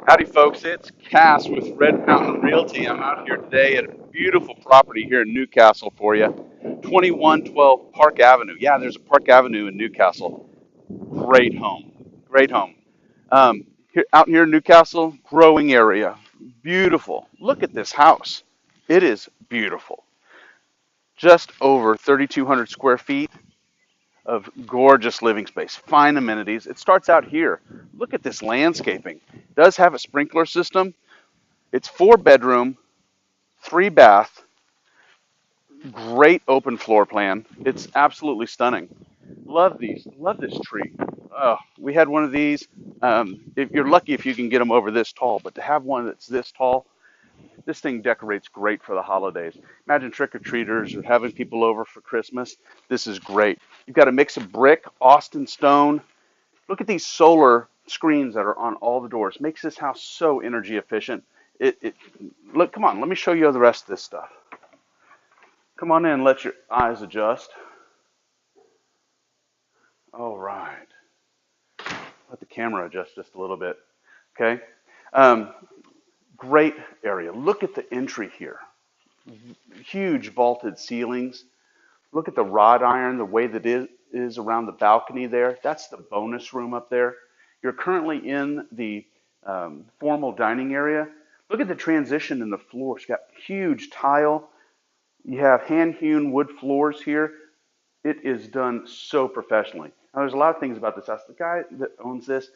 Howdy, folks. It's Cass with Red Mountain Realty. I'm out here today at a beautiful property here in Newcastle for you. 2112 Park Avenue. Yeah, there's a Park Avenue in Newcastle. Great home. Great home. Out here in Newcastle, growing area. Beautiful. Look at this house. It is beautiful. Just over 3,200 square feet of gorgeous living space, fine amenities. It starts out here. Look at this landscaping. It does have a sprinkler system. It's 4 bedroom, 3 bath, great open floor plan. It's absolutely stunning. Love these. Love this tree. Oh, we had one of these. If you're lucky if you can get them over this tall, but to have one that's this tall, this thing decorates great for the holidays. Imagine trick-or-treaters or having people over for Christmas. This is great. You've got a mix of brick, Austin stone. Look at these solar screens that are on all the doors. Makes this house so energy efficient. Look, come on, let me show you the rest of this stuff. Come on in, let your eyes adjust. All right. Let the camera adjust just a little bit. Okay. Um, Great area. Look at the entry here. Huge vaulted ceilings. Look at the wrought iron, the way that it is around the balcony there. That's the bonus room up there. You're currently in the formal dining area. Look at the transition in the floors. You've got huge tile. You have hand-hewn wood floors here. It is done so professionally. Now, there's a lot of things about this house. The guy that owns this,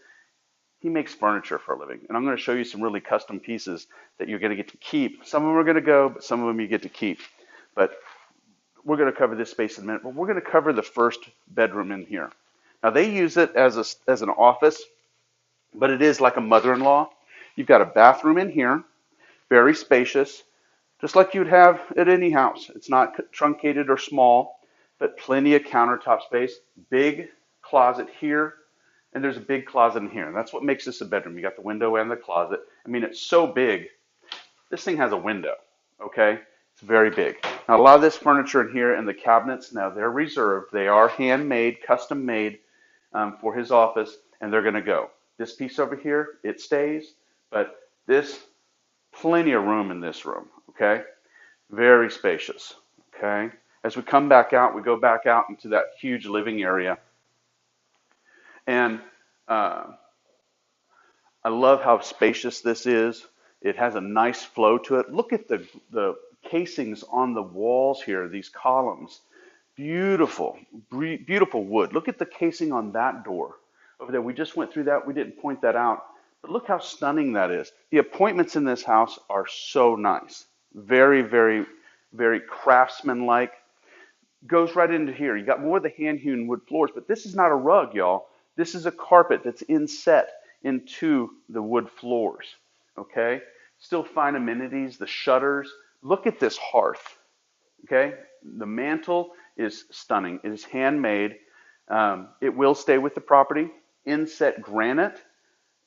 he makes furniture for a living. And I'm going to show you some really custom pieces that you're going to get to keep. Some of them are going to go, but some of them you get to keep. But we're going to cover this space in a minute. But we're going to cover the first bedroom in here. Now, they use it as an office, but it is like a mother-in-law. You've got a bathroom in here, very spacious, just like you'd have at any house. It's not truncated or small, but plenty of countertop space. Big closet here, and there's a big closet in here. And that's what makes this a bedroom. You got the window and the closet. I mean, it's so big. This thing has a window, okay? It's very big. Now, a lot of this furniture in here and the cabinets, now they're reserved. They are handmade, custom made for his office, and they're going to go. This piece over here, it stays, but this, plenty of room in this room, okay? Very spacious, okay? As we come back out, we go back out into that huge living area. And I love how spacious this is. It has a nice flow to it. Look at the casings on the walls here, these columns. Beautiful, beautiful wood. Look at the casing on that door over there. We just went through that. We didn't point that out. But look how stunning that is. The appointments in this house are so nice. Very, very, very craftsman-like. Goes right into here. You got more of the hand-hewn wood floors, but this is not a rug, y'all. This is a carpet that's inset into the wood floors, okay? Still fine amenities, the shutters. Look at this hearth, okay? The mantle is stunning. It is handmade. It will stay with the property. Inset granite.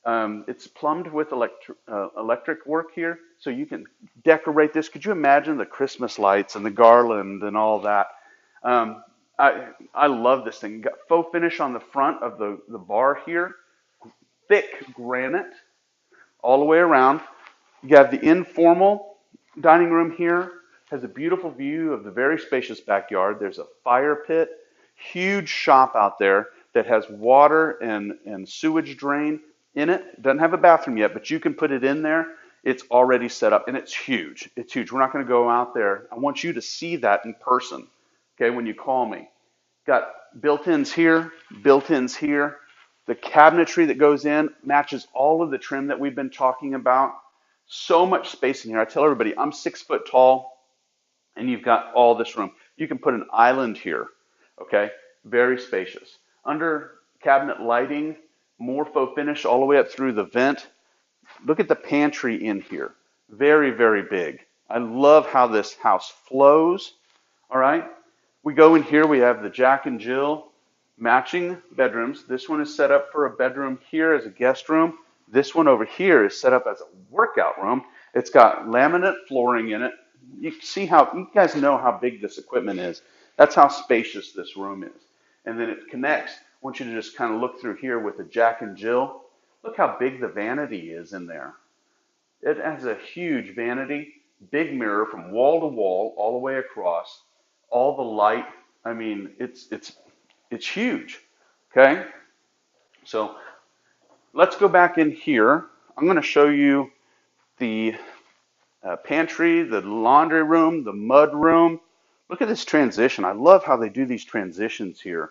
It's plumbed with electric work here, so you can decorate this. Could you imagine the Christmas lights and the garland and all that? I love this thing. You got faux finish on the front of the bar here. Thick granite all the way around. You have the informal dining room here. Has a beautiful view of the very spacious backyard. There's a fire pit. Huge shop out there that has water and sewage drain in it. It doesn't have a bathroom yet, but you can put it in there. It's already set up, and it's huge. It's huge. We're not going to go out there. I want you to see that in person, okay, when you call me. Got built-ins here, built-ins here. The cabinetry that goes in matches all of the trim that we've been talking about. So much space in here. I tell everybody, I'm 6 foot tall, and you've got all this room. You can put an island here, okay? Very spacious. Under cabinet lighting, more faux finish all the way up through the vent. Look at the pantry in here. Very, very big. I love how this house flows, all right? We go in here, we have the Jack and Jill matching bedrooms. This one is set up for a bedroom here as a guest room. This one over here is set up as a workout room. It's got laminate flooring in it. You see how, you guys know how big this equipment is. That's how spacious this room is. And then it connects. I want you to just kind of look through here with the Jack and Jill. Look how big the vanity is in there. It has a huge vanity, big mirror from wall to wall, all the way across, all the light. I mean, it's huge. Okay, so let's go back in here. I'm going to show you the pantry, the laundry room, the mud room. Look at this transition. I love how they do these transitions here.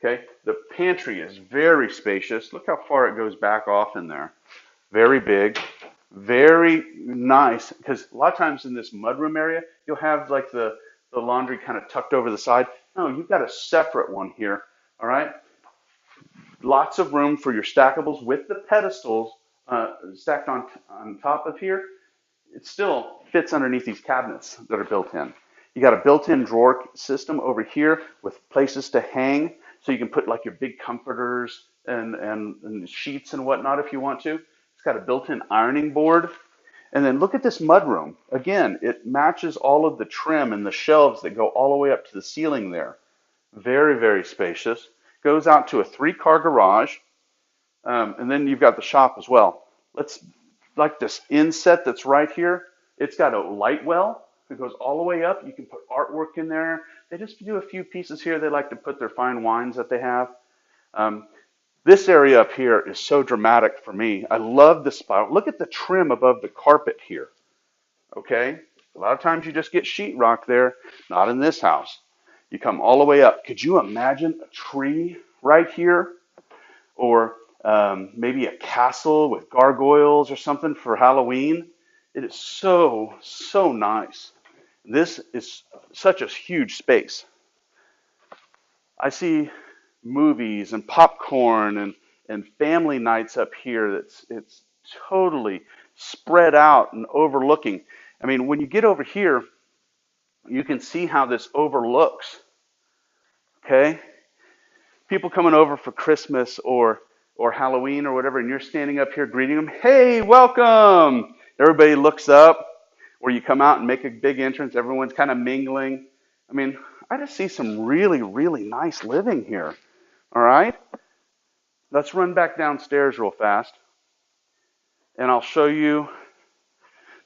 Okay, the pantry is very spacious. Look how far it goes back off in there. Very big, very nice. Because a lot of times in this mudroom area, you'll have like the laundry kind of tucked over the side. No, you've got a separate one here. All right, lots of room for your stackables with the pedestals stacked on top of here. It still fits underneath these cabinets that are built in. You got a built-in drawer system over here with places to hang, so you can put like your big comforters and sheets and whatnot if you want to. It's got a built-in ironing board. And then look at this mudroom. Again, it matches all of the trim and the shelves that go all the way up to the ceiling there. Very, very spacious. Goes out to a 3-car garage. And then you've got the shop as well. Like this inset that's right here, it's got a light well that goes all the way up. You can put artwork in there. They just do a few pieces here. They like to put their fine wines that they have. This area up here is so dramatic for me. I love the spiral. Look at the trim above the carpet here. Okay? A lot of times you just get sheetrock there. Not in this house. You come all the way up. Could you imagine a tree right here? Or maybe a castle with gargoyles or something for Halloween. It is so, so nice. This is such a huge space. I see movies and popcorn and family nights up here. It's totally spread out and overlooking. I mean, when you get over here, you can see how this overlooks. Okay? People coming over for Christmas or Halloween or whatever, and you're standing up here greeting them, hey, welcome. Everybody looks up, or you come out and make a big entrance. Everyone's kind of mingling. I mean, I just see some really, really nice living here. All right? Let's run back downstairs real fast, and I'll show you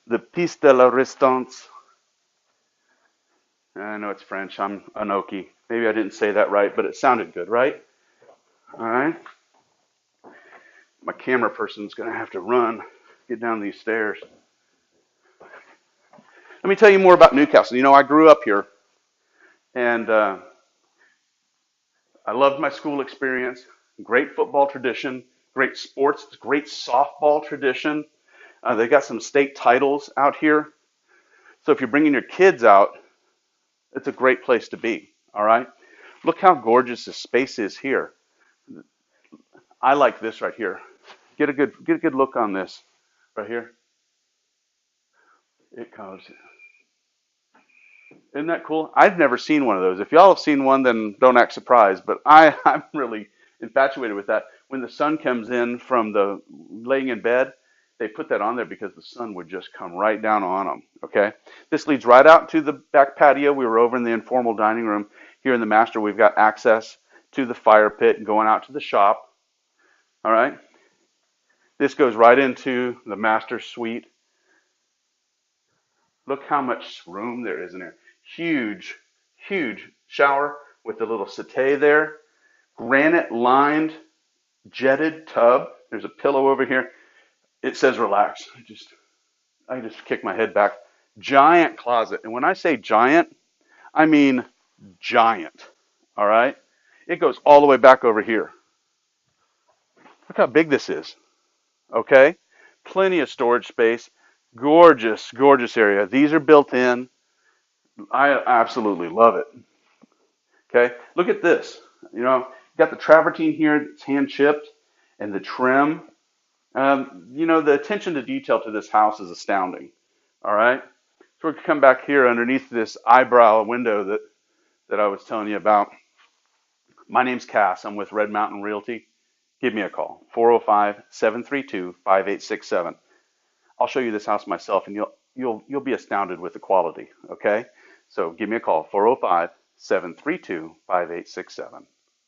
the piece de la résistance. I know it's French. I'm Anoki. Maybe I didn't say that right, but it sounded good, right? All right? My camera person's going to have to run, get down these stairs. Let me tell you more about Newcastle. You know, I grew up here, and I loved my school experience. Great football tradition, great sports, great softball tradition. They got some state titles out here. So if you're bringing your kids out, it's a great place to be, all right? Look how gorgeous the space is here. I like this right here. Get a good look on this right here. It comes. Isn't that cool? I've never seen one of those. If y'all have seen one, then don't act surprised. But I'm really infatuated with that. When the sun comes in from the laying in bed, they put that on there because the sun would just come right down on them. Okay. This leads right out to the back patio. We were over in the informal dining room. Here in the master, we've got access to the fire pit and going out to the shop. All right. This goes right into the master suite. Look how much room there is in there. Huge, huge shower with a little settee there. Granite lined jetted tub. There's a pillow over here. It says relax. I just kick my head back. Giant closet. And when I say giant, I mean giant. All right? It goes all the way back over here. Look how big this is. Okay? Plenty of storage space. Gorgeous, gorgeous area. These are built in. I absolutely love it. Okay? Look at this. You know, you got the travertine here that's hand chipped and the trim. You know, the attention to detail to this house is astounding. All right? So we're going to come back here underneath this eyebrow window that I was telling you about. My name's Cass. I'm with Red Mountain Realty. Give me a call, 405-732-5867. I'll show you this house myself, and you'll be astounded with the quality, okay? So give me a call, 405-732-5867.